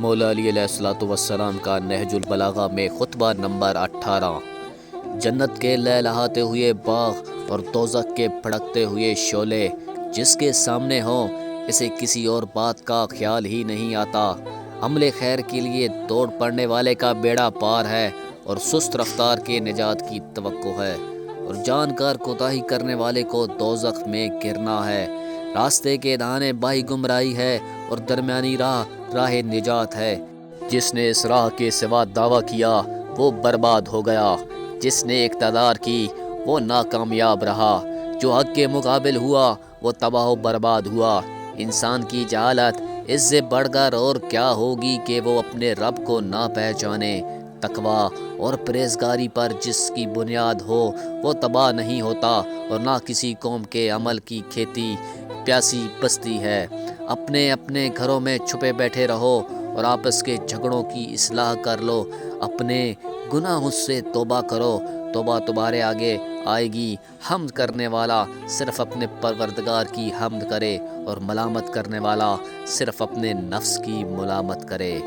مولا علی علیہ الصلوۃ والسلام کا نہج البلاغہ میں خطبہ نمبر 18۔ جنت کے لہلہاتے ہوئے باغ اور دوزخ کے بھڑکتے ہوئے شعلے جس کے سامنے ہوں اسے کسی اور بات کا خیال ہی نہیں آتا۔ عمل خیر کے لیے دوڑ پڑنے والے کا بیڑا پار ہے اور سست رفتار کے نجات کی توقع ہے، اور جان کر کوتاہی کرنے والے کو دوزخ میں گرنا ہے۔ راستے کے دانے باہی گمراہی ہے اور درمیانی راہ نجات ہے۔ جس نے اس راہ کے سوا دعویٰ کیا وہ برباد ہو گیا، جس نے اقتدار کی وہ ناکامیاب رہا، جو حق کے مقابل ہوا وہ تباہ و برباد ہوا۔ انسان کی جہالت اس سے بڑھ کر اور کیا ہوگی کہ وہ اپنے رب کو نہ پہچانے۔ تقویٰ اور پرہیزگاری پر جس کی بنیاد ہو وہ تباہ نہیں ہوتا، اور نہ کسی قوم کے عمل کی کھیتی پیاسی بستی ہے۔ اپنے اپنے گھروں میں چھپے بیٹھے رہو اور آپس کے جھگڑوں کی اصلاح کر لو۔ اپنے گناہوں سے توبہ کرو، توبہ تمہارے آگے آئے گی۔ حمد کرنے والا صرف اپنے پروردگار کی حمد کرے، اور ملامت کرنے والا صرف اپنے نفس کی ملامت کرے۔